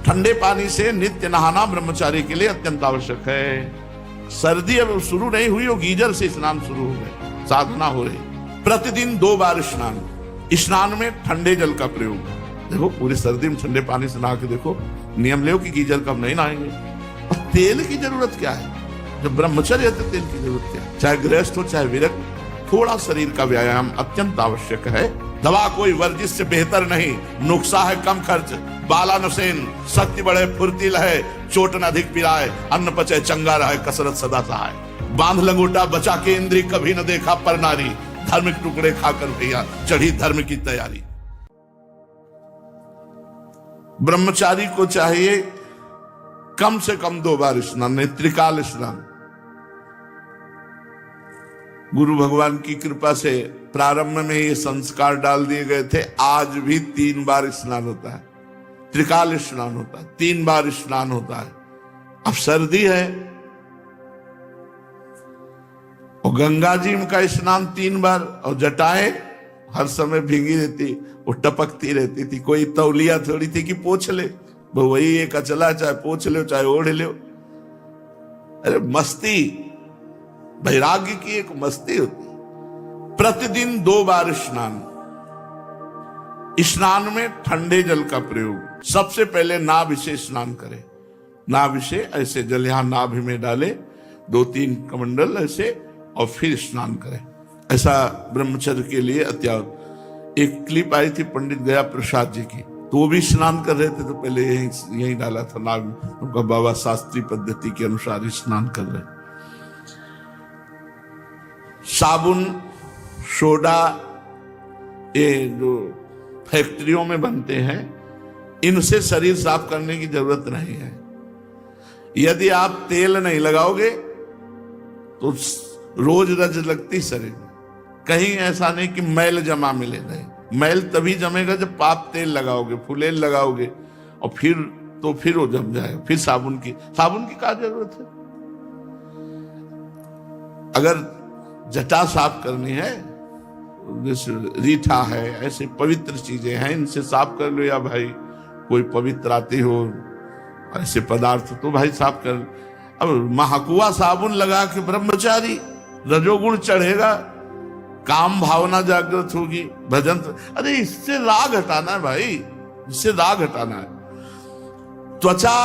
ठंडे पानी से नित्य नहाना ब्रह्मचारी के लिए अत्यंत आवश्यक है। सर्दी अब शुरू नहीं हुई और गीजर से स्नान शुरू हो गए, साधना हो रही। प्रतिदिन 2 बार स्नान, स्नान में ठंडे जल का प्रयोग। देखो पूरी सर्दी में ठंडे पानी से नहा के देखो, नियम ले कि गीजर कब नहीं नहाएंगे। और तेल की जरूरत क्या है? जब ब्रह्मचर्य है तो तेल की जरूरत क्या है? चाहे गृहस्थ हो चाहे विरक्त, थोड़ा शरीर का व्यायाम अत्यंत आवश्यक है। दवा कोई वर्जिश से बेहतर नहीं, नुस्खा है कम खर्च, बाला नसेन, शक्ति बढ़े फुर्तील है, चोट न अधिक पिराए, अन्न पचे चंगा रहे, कसरत सदा सहाय। बांध लंगोटा बचा के इंद्री, कभी न देखा पर नारी, धार्मिक टुकड़े खाकर भैया चढ़ी धर्म की तैयारी। ब्रह्मचारी को चाहिए कम से कम 2 बार स्नान, नहीं त्रिकाल स्नान। गुरु भगवान की कृपा से प्रारंभ में ये संस्कार डाल दिए गए थे। आज भी 3 बार स्नान होता है, त्रिकाल स्नान होता है, 3 बार स्नान होता है। अब सर्दी है और गंगा जी का स्नान 3 बार, और जटाएं हर समय भीगी रहती, वो टपकती रहती थी। कोई तौलिया थोड़ी थी कि पोछ ले, वो वही एक अचला, चाहे पोछ लो चाहे ओढ़ लो। अरे मस्ती, वैराग्य की एक मस्ती होती। प्रतिदिन 2 बार स्नान, स्नान में ठंडे जल का प्रयोग। सबसे पहले नाभि से स्नान करें, नाभि से ऐसे जल यहां नाभि में डाले, 2-3 कमंडल ऐसे, और फिर स्नान करें। ऐसा ब्रह्मचर्य के लिए अत्यावश्यक। एक क्लिप आई थी पंडित गया प्रसाद जी की, तो वो भी स्नान कर रहे थे, तो पहले यही डाला था नाभि, उनका बाबा शास्त्रीय पद्धति के अनुसार स्नान कर रहे। साबुन, सोडा, ये जो फैक्ट्रियों में बनते हैं, इनसे शरीर साफ करने की जरूरत नहीं है। यदि आप तेल नहीं लगाओगे तो रोज रज लगती शरीर में। कहीं ऐसा नहीं कि मैल जमा मिले, नहीं। मैल तभी जमेगा जब आप तेल लगाओगे, फुलेल लगाओगे, और फिर वो जम जाएगा। फिर साबुन की क्या जरूरत है? अगर जटा साफ करनी है, जैसे रीठा है, ऐसे पवित्र चीजें हैं, इनसे साफ कर लो। या भाई कोई पवित्र आती हो ऐसे पदार्थ, तो भाई साफ कर। अब महाकुआ साबुन लगा के ब्रह्मचारी, रजोगुण चढ़ेगा, काम भावना जागृत होगी, भजन। अरे इससे राग हटाना है भाई, इससे राग हटाना है। त्वचा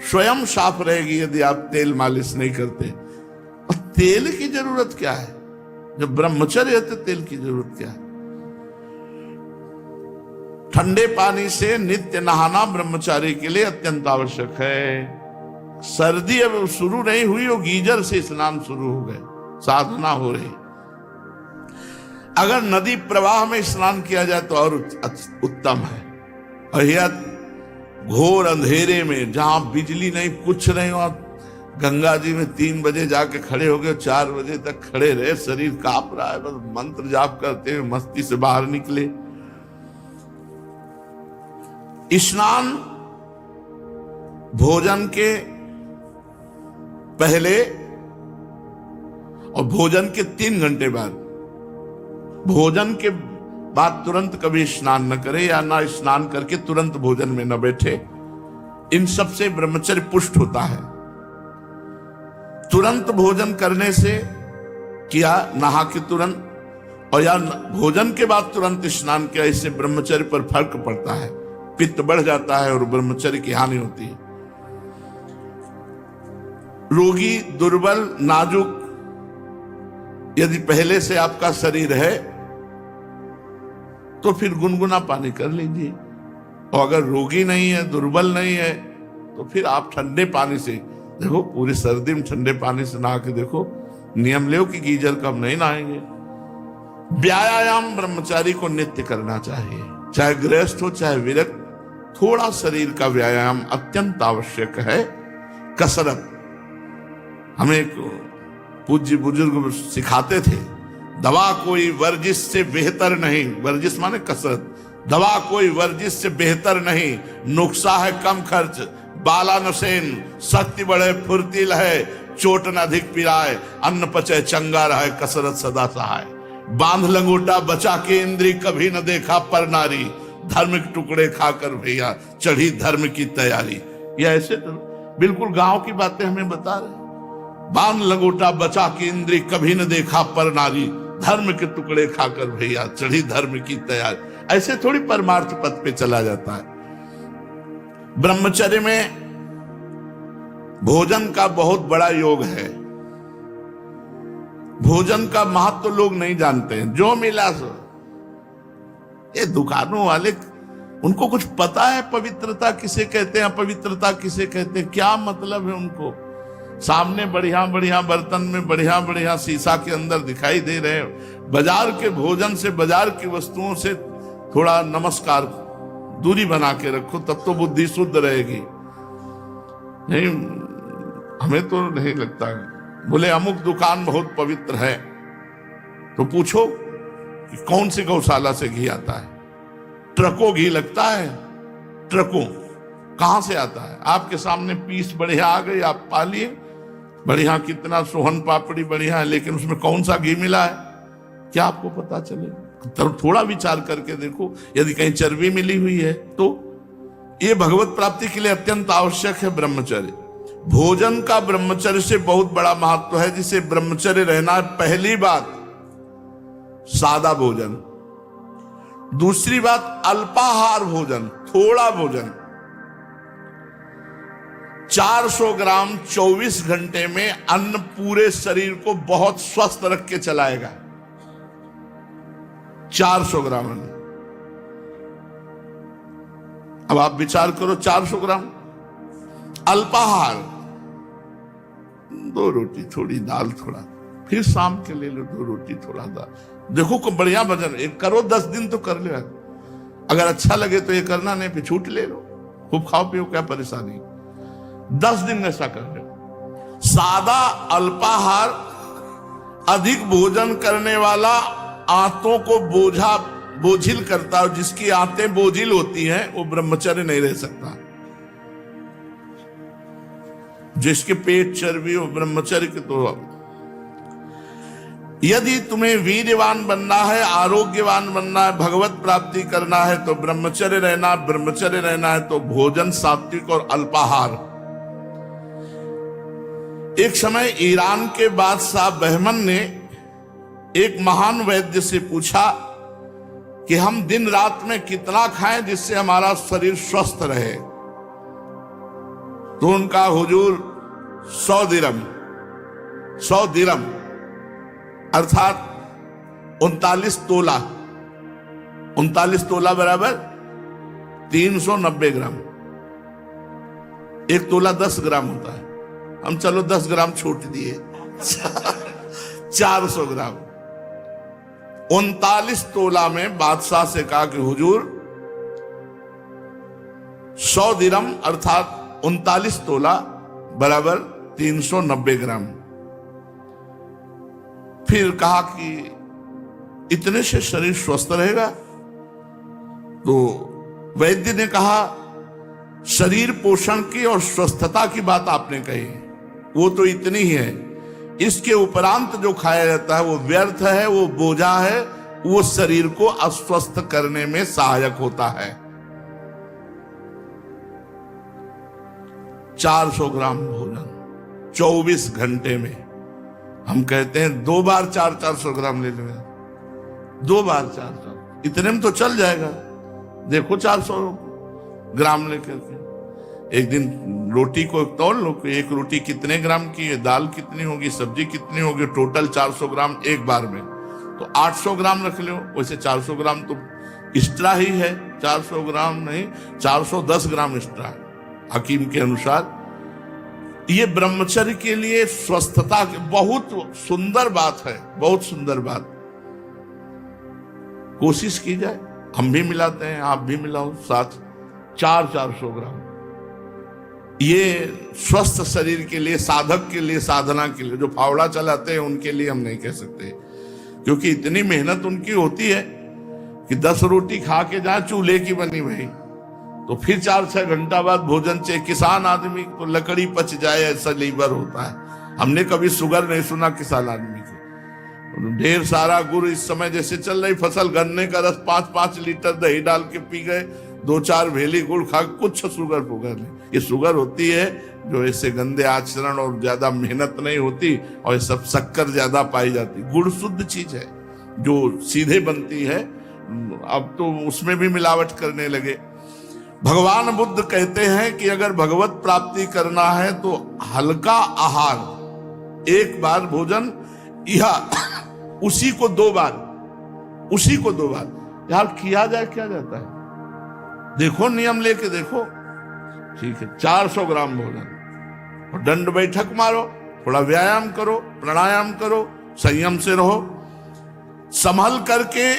स्वयं साफ रहेगी यदि आप तेल मालिश नहीं करते। और तेल की जरूरत क्या है? जब ब्रह्मचर्य है तो तेल की जरूरत क्या है? ठंडे पानी से नित्य नहाना ब्रह्मचारी के लिए अत्यंत आवश्यक है। सर्दी अब शुरू नहीं हुई और गीजर से स्नान शुरू हो गए, साधना हो रही। अगर नदी प्रवाह में स्नान किया जाए तो और उत्तम है। और यह घोर अंधेरे में, जहां बिजली नहीं कुछ नहीं, और गंगा जी में 3 बजे जाके खड़े हो गए, 4 बजे तक खड़े रहे, शरीर कांप रहा है, बस मंत्र जाप करते हुए मस्ती से बाहर निकले। स्नान भोजन के पहले और भोजन के 3 घंटे बाद। भोजन के बाद तुरंत कभी स्नान न करें, या ना स्नान करके तुरंत भोजन में न बैठे। इन सब से ब्रह्मचर्य पुष्ट होता है। तुरंत भोजन करने से किया, नहा के तुरंत, और या भोजन के बाद तुरंत स्नान किया, इससे ब्रह्मचर्य पर फर्क पड़ता है। पित्त बढ़ जाता है और ब्रह्मचर्य की हानि होती है। रोगी, दुर्बल, नाजुक, यदि पहले से आपका शरीर है तो फिर गुनगुना पानी कर लीजिए। और अगर रोगी नहीं है, दुर्बल नहीं है, तो फिर आप ठंडे पानी से, देखो पूरी सर्दी में ठंडे पानी से नहा के देखो, नियम ले कि गीजर कब नहीं नहाएंगे। व्यायाम ब्रह्मचारी को नित्य करना चाहिए, चाहे गृहस्थ हो चाहे विरक्त। थोड़ा शरीर का व्यायाम अत्यंत आवश्यक है। कसरत हमें एक पूज्य बुजुर्ग सिखाते थे, दवा कोई वर्जिश से बेहतर नहीं। वर्जिश माने कसरत। दवा कोई वर्जिश से बेहतर नहीं, नुस्खा है कम खर्च, बाला नसेन, शक्ति बढ़े फुर्तील है, चोट न अधिक पिराए, अन्न पचे चंगा रहे, कसरत सदा सहाय। बांध लंगोटा बचा के इंद्री, कभी न देखा पर नारी, धर्म के टुकड़े खाकर भैया चढ़ी धर्म की तैयारी। ये ऐसे तो बिल्कुल गांव की बातें हमें बता रहे। बांध लंगोटा बचा के इंद्री, कभी न देखा पर नारी, धर्म के टुकड़े खाकर भैया चढ़ी धर्म की तैयारी। ऐसे थोड़ी परमार्थ पथ पे चला जाता है। ब्रह्मचर्य में भोजन का बहुत बड़ा योग है। भोजन का महत्व तो लोग नहीं जानते हैं। जो मिला सो, ये दुकानों वाले, उनको कुछ पता है पवित्रता किसे कहते हैं, अपवित्रता किसे कहते हैं, क्या मतलब है उनको। सामने बढ़िया बढ़िया बर्तन में बढ़िया बढ़िया शीशा के अंदर दिखाई दे रहे हैं। बाजार के भोजन से, बाजार की वस्तुओं से थोड़ा नमस्कार, दूरी बना के रखो, तब तो बुद्धि शुद्ध रहेगी। नहीं, हमें तो नहीं लगता है। बोले अमुक दुकान बहुत पवित्र है, तो पूछो कि कौन सी गौशाला से घी आता है। ट्रकों घी लगता है, ट्रकों कहां से आता है। आपके सामने पीस बढ़िया आ गई, आप पा लिए बढ़िया, कितना सोहन पापड़ी बढ़िया है, लेकिन उसमें कौन सा घी मिला है क्या आपको पता चले। तो थोड़ा विचार करके देखो, यदि कहीं चर्बी मिली हुई है तो। ये भगवत प्राप्ति के लिए अत्यंत आवश्यक है ब्रह्मचर्य। भोजन का ब्रह्मचर्य से बहुत बड़ा महत्व है। जिसे ब्रह्मचर्य रहना है, पहली बात सादा भोजन, दूसरी बात अल्पाहार भोजन, थोड़ा भोजन। 400 ग्राम 24 घंटे में अन्न पूरे शरीर को बहुत स्वस्थ रख के चलाएगा। 400 ग्राम अन्न। अब आप विचार करो, 400 ग्राम अल्पाहार, 2 रोटी थोड़ी दाल थोड़ा, फिर शाम के ले लो 2 रोटी थोड़ा दाल। देखो को बढ़िया वजन। एक करो 10 दिन तो कर लो। अगर अच्छा लगे तो ये करना, नहीं फिर छूट ले लो, खूब खाओ पियो, क्या परेशानी। 10 दिन ऐसा कर लो। सादा अल्पाहार, अधिक भोजन करने वाला आंतों को बोझिल करता है। जिसकी आंतें बोझिल होती हैं वो ब्रह्मचर्य नहीं रह सकता। जिसके पेट चर्बी हो, ब्रह्मचर्य के तो। यदि तुम्हें वीर्यवान बनना है, आरोग्यवान बनना है, भगवत प्राप्ति करना है तो ब्रह्मचर्य रहना। ब्रह्मचर्य रहना है तो भोजन सात्विक और अल्पाहार। एक समय ईरान के बादशाह बहमन ने एक महान वैद्य से पूछा कि हम दिन रात में कितना खाएं जिससे हमारा शरीर स्वस्थ रहे। तो उनका हुजूर 100 दिरम अर्थात 39 तोला, 39 तोला बराबर 390 ग्राम। एक तोला 10 ग्राम होता है, हम चलो 10 ग्राम छूट दिए 400 ग्राम। 39 तोला में बादशाह से कहा कि हुजूर 100 दिरम अर्थात 39 तोला बराबर 390 ग्राम। फिर कहा कि इतने से शरीर स्वस्थ रहेगा। तो वैद्य ने कहा शरीर पोषण की और स्वस्थता की बात आपने कही, वो तो इतनी ही है। इसके उपरांत जो खाया जाता है वो व्यर्थ है, वो बोझा है, वो शरीर को अस्वस्थ करने में सहायक होता है। 400 ग्राम भोजन 24 घंटे में। हम कहते हैं 2 बार 400 ग्राम ले लो, 2 बार 400, इतने में तो चल जाएगा। देखो 400 ग्राम लेकर के एक दिन रोटी को तौल लो कि एक रोटी कितने ग्राम की है, दाल कितनी होगी, सब्जी कितनी होगी, टोटल 400 ग्राम एक बार में। तो 800 ग्राम रख लो। वैसे 400 ग्राम तो एक्स्ट्रा ही है, 400 ग्राम नहीं 410 ग्राम एक्स्ट्रा हकीम के अनुसार। ये ब्रह्मचर्य के लिए स्वस्थता की बहुत सुंदर बात है, बहुत सुंदर बात। कोशिश की जाए, हम भी मिलाते हैं, आप भी मिलाओ साथ। 400 ग्राम ये स्वस्थ शरीर के लिए, साधक के लिए, साधना के लिए। जो फावड़ा चलाते हैं उनके लिए हम नहीं कह सकते, क्योंकि इतनी मेहनत उनकी होती है कि 10 रोटी खा के जाए चूल्हे की बनी भाई, तो फिर 4-6 घंटा बाद भोजन चाहिए। किसान आदमी तो लकड़ी पच जाए ऐसा लीवर होता है। हमने कभी शुगर नहीं सुना किसान आदमी को। ढेर सारा गुड़ इस समय जैसे चल रही फसल, गन्ने का रस 5-5 लीटर दही डाल के पी गए, 2-4 भेली गुड़ खा, कुछ शुगर फुगर नहीं। ये शुगर होती है जो ऐसे गंदे आचरण और ज्यादा मेहनत नहीं होती, और ये सब शक्कर ज्यादा पाई जाती। गुड़ शुद्ध चीज है जो सीधे बनती है, अब तो उसमें भी मिलावट करने लगे। भगवान बुद्ध कहते हैं कि अगर भगवत प्राप्ति करना है तो हल्का आहार, एक बार भोजन, या उसी को 2 बार, उसी को 2 बार। यार किया जाए, क्या जाता है, देखो नियम लेके देखो, ठीक है, 400 ग्राम भोजन, और दंड बैठक मारो, थोड़ा व्यायाम करो, प्राणायाम करो, संयम से रहो, संभल करके।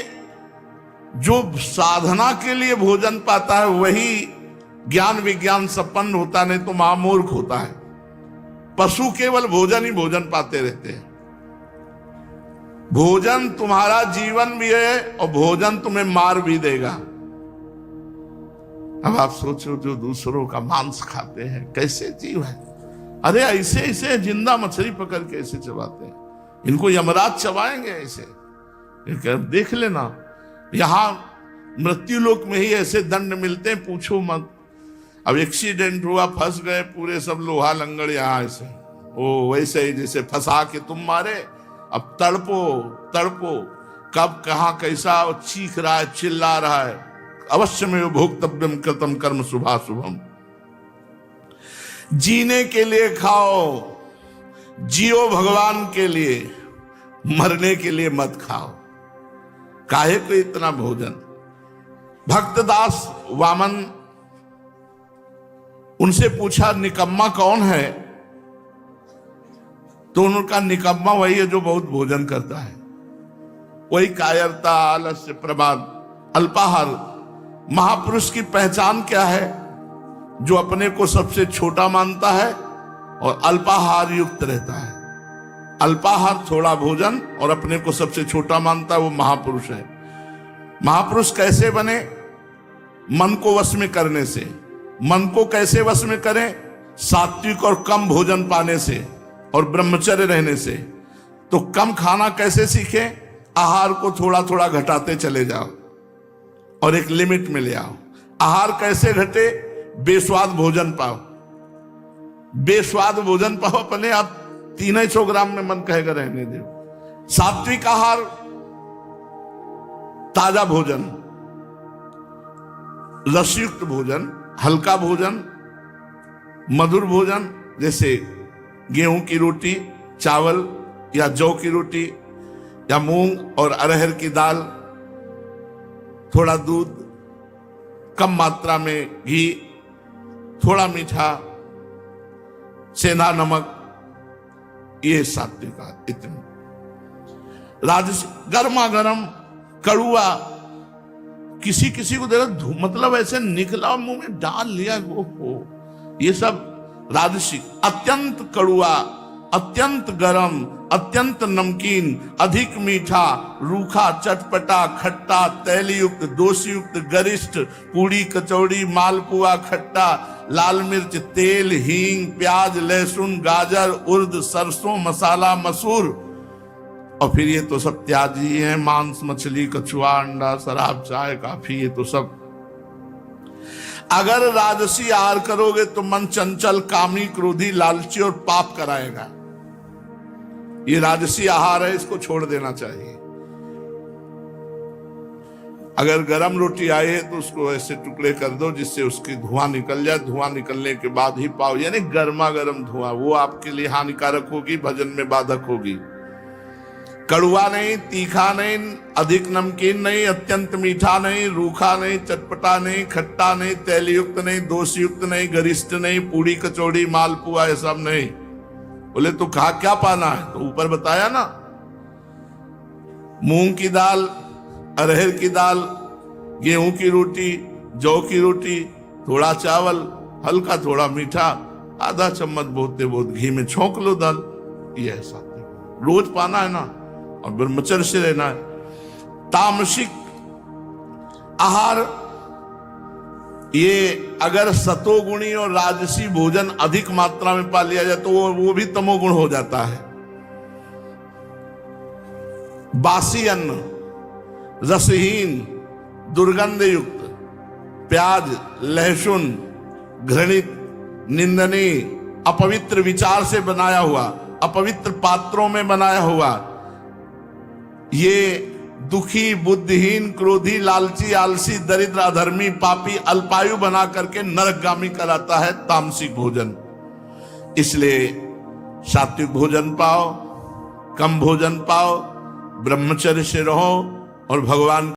जो साधना के लिए भोजन पाता है वही ज्ञान विज्ञान संपन्न होता, नहीं तो महामूर्ख होता है। पशु केवल भोजन ही भोजन पाते रहते हैं। भोजन तुम्हारा जीवन भी है और भोजन तुम्हें मार भी देगा। अब आप सोचो, जो दूसरों का मांस खाते हैं, कैसे जीव है। अरे ऐसे ऐसे जिंदा मछली पकड़ के ऐसे चबाते हैं, इनको यमराज चबाएंगे ऐसे। देख लेना, यहां मृत्यु लोक में ही ऐसे दंड मिलते हैं, पूछो मत। अब एक्सीडेंट हुआ, फंस गए पूरे सब लोहा लंगड़ यहां ऐसे, ओ वैसे ही जैसे फंसा के तुम मारे। अब तड़पो तड़पो, कब कहां कैसा चीख रहा है, चिल्ला रहा है। अवश्य में भोक्तव्यम कृतम कर्म शुभाशुभम। जीने के लिए खाओ, जियो भगवान के लिए, मरने के लिए मत खाओ। काहे को इतना भोजन। भक्तदास वामन, उनसे पूछा निकम्मा कौन है, तो उनका निकम्मा वही है जो बहुत भोजन करता है। वही कायरता, आलस्य, प्रमाद, अल्पाहार। महापुरुष की पहचान क्या है? जो अपने को सबसे छोटा मानता है और अल्पाहार युक्त रहता है। अल्पाहार, थोड़ा भोजन, और अपने को सबसे छोटा मानता है, वो महापुरुष है। महापुरुष कैसे बने? मन को वश में करने से। मन को कैसे वश में करें? सात्विक और कम भोजन पाने से और ब्रह्मचर्य रहने से। तो कम खाना कैसे सीखें? आहार को थोड़ा थोड़ा घटाते चले जाओ और एक लिमिट में ले आओ। आहार कैसे घटे? बेस्वाद भोजन पाओ, बेस्वाद भोजन पाओ, अपने आप 300 ग्राम में मन कहेगा रहने दो। सात्विक आहार, ताजा भोजन, रसयुक्त भोजन, हल्का भोजन, मधुर भोजन, जैसे गेहूं की रोटी, चावल या जौ की रोटी, या मूंग और अरहर की दाल, थोड़ा दूध, कम मात्रा में घी, थोड़ा मीठा, सेंधा नमक, ये सात्विक आहार। इतने राजस, गर्मा गर्म, कड़ुआ, किसी किसी को देखा मतलब ऐसे निकला मुंह में डाल लिया, वो ये सब राजसिक। अत्यंत कड़ुआ, अत्यंत गरम, अत्यंत नमकीन, अधिक मीठा, रूखा, चटपटा, खट्टा, तैलयुक्त, दोषयुक्त, गरिष्ठ, पूड़ी, कचौड़ी, मालपुआ, खट्टा, लाल मिर्च, तेल, हींग, प्याज, लहसुन, गाजर, उर्द, सरसों, मसाला, मसूर। और फिर ये तो सब त्याजी है, मांस, मछली, कछुआ, अंडा, शराब, चाय, काफी, ये तो सब। अगर राजसी आहार करोगे तो मन चंचल, कामी, क्रोधी, लालची और पाप कराएगा। ये राजसी आहार है, इसको छोड़ देना चाहिए। अगर गरम रोटी आई है तो उसको ऐसे टुकड़े कर दो जिससे उसकी धुआं निकल जाए। धुआं निकलने के बाद ही पाओ, यानी गर्मा गर्म धुआं, वो आपके लिए हानिकारक होगी, भजन में बाधक होगी। कड़ुआ नहीं, तीखा नहीं, अधिक नमकीन नहीं, अत्यंत मीठा नहीं, रूखा नहीं, चटपटा नहीं, खट्टा नहीं, तैलयुक्त नहीं, दोषयुक्त नहीं, गरिष्ठ नहीं, पूड़ी, कचौड़ी, मालपुआ, ये सब नहीं। बोले तो खा क्या पाना है? तो ऊपर बताया ना, मूंग की दाल, अरहर की दाल, गेहूं की रोटी, जौ की रोटी, थोड़ा चावल, हल्का थोड़ा मीठा, आधा चम्मच बोलते बहुत घी में छोंक लो दाल। ये ऐसा रोज पाना है ना, और ब्रह्मचर्य से रहना है। तामसिक आहार, ये अगर सतोगुणी और राजसी भोजन अधिक मात्रा में पा लिया जाए तो वो भी तमोगुण हो जाता है। बासी अन्न, रसहीन, दुर्गंध युक्त, प्याज, लहसुन, घृणित, निंदनीय, अपवित्र विचार से बनाया हुआ, अपवित्र पात्रों में बनाया हुआ, ये दुखी, बुद्धिहीन, क्रोधी, लालची, आलसी, दरिद्र, अधर्मी, पापी, अल्पायु बना करके नरकगामी कराता है तामसिक भोजन। इसलिए सात्विक भोजन पाओ, कम भोजन पाओ, ब्रह्मचर्य से रहो और भगवान